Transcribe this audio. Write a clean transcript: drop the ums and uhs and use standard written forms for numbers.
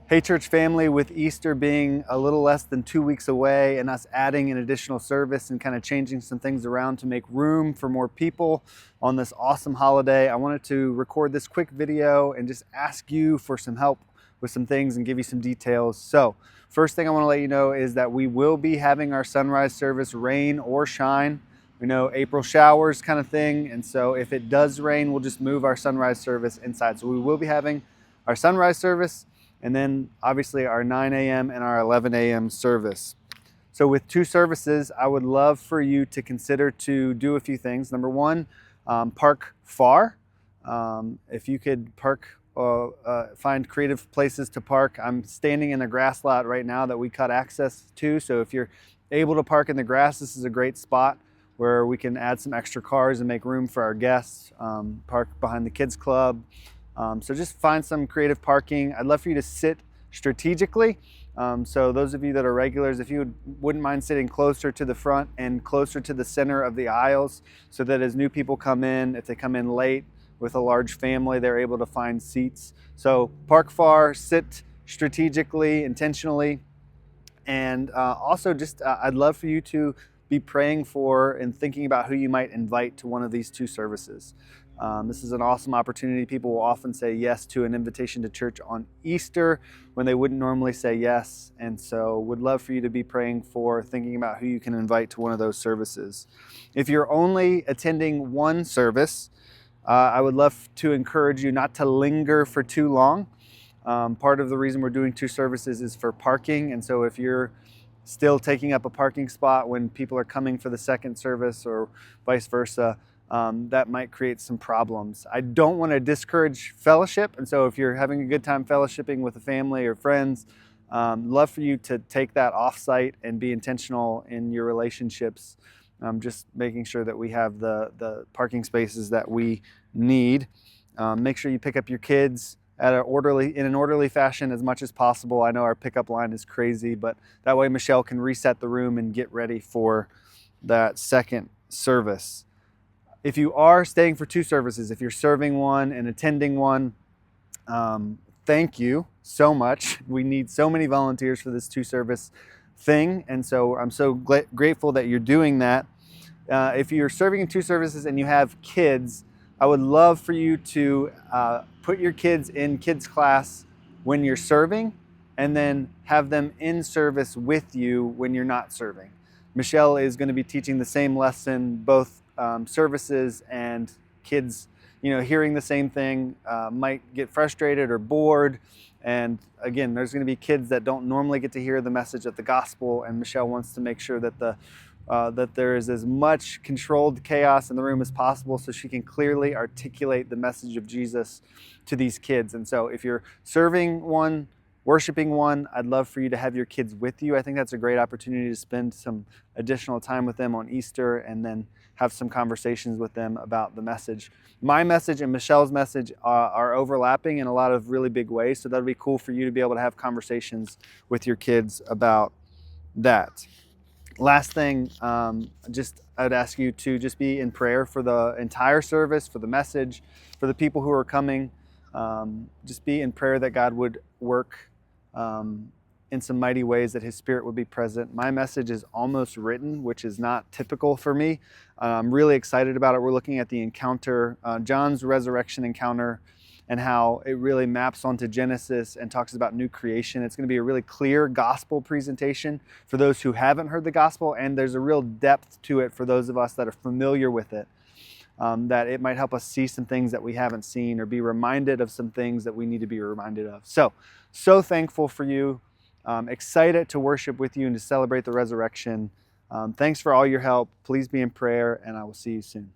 Hey church family, with Easter being a little less than 2 weeks away and us adding an additional service and kind of changing some things around to make room for more people on this awesome holiday, I wanted to record this quick video and just ask you for some help with some things and give you some details. So first thing I want to let you know is that we will be having our sunrise service, rain or shine. We know April showers kind of thing, and so if it does rain, we'll just move our sunrise service inside. So we will be having our sunrise service and then obviously our 9 a.m. and our 11 a.m. service. So with two services, I would love for you to consider to do a few things. Number one, park far. If you could find creative places to park. I'm standing in a grass lot right now that we cut access to. So if you're able to park in the grass, this is a great spot where we can add some extra cars and make room for our guests. Park behind the kids club. So just find some creative parking. I'd love for you to sit strategically. So those of you that are regulars, if you wouldn't mind sitting closer to the front and closer to the center of the aisles, so that as new people come in, if they come in late with a large family, they're able to find seats. So park far, sit strategically, intentionally. And also just I'd love for you to be praying for and thinking about who you might invite to one of these two services. This is an awesome opportunity. People will often say yes to an invitation to church on Easter when they wouldn't normally say yes. And so would love for you to be praying for, thinking about who you can invite to one of those services. If you're only attending one service, I would love to encourage you not to linger for too long. Part of the reason we're doing two services is for parking. And so if you're still taking up a parking spot when people are coming for the second service or vice versa, that might create some problems. I don't want to discourage fellowship. And so if you're having a good time fellowshipping with a family or friends, love for you to take that offsite and be intentional in your relationships. Just making sure that we have the parking spaces that we need. Make sure you pick up your kids in an orderly fashion as much as possible. I know our pickup line is crazy, but that way Michelle can reset the room and get ready for that second service. If you are staying for two services, if you're serving one and attending one, thank you so much. We need so many volunteers for this two service thing, and so I'm so grateful that you're doing that. If you're serving in two services and you have kids, I would love for you to put your kids in kids class when you're serving, and then have them in service with you when you're not serving. Michelle is going to be teaching the same lesson, both services, and kids, hearing the same thing might get frustrated or bored. And again, there's going to be kids that don't normally get to hear the message of the gospel, and Michelle wants to make sure that that there is as much controlled chaos in the room as possible so she can clearly articulate the message of Jesus to these kids. And so if you're serving one, worshiping one, I'd love for you to have your kids with you. I think that's a great opportunity to spend some additional time with them on Easter and then have some conversations with them about the message. My message and Michelle's message are overlapping in a lot of really big ways, so that'll be cool for you to be able to have conversations with your kids about that. Last thing, I'd ask you to just be in prayer for the entire service, for the message, for the people who are coming. Just be in prayer that God would work in some mighty ways, that His Spirit would be present. My message is almost written, which is not typical for me. I'm really excited about it. We're looking at the encounter, John's resurrection encounter, and how it really maps onto Genesis and talks about new creation. It's going to be a really clear gospel presentation for those who haven't heard the gospel, and there's a real depth to it for those of us that are familiar with it, that it might help us see some things that we haven't seen or be reminded of some things that we need to be reminded of. So thankful for you. Excited to worship with you and to celebrate the resurrection. Thanks for all your help. Please be in prayer, and I will see you soon.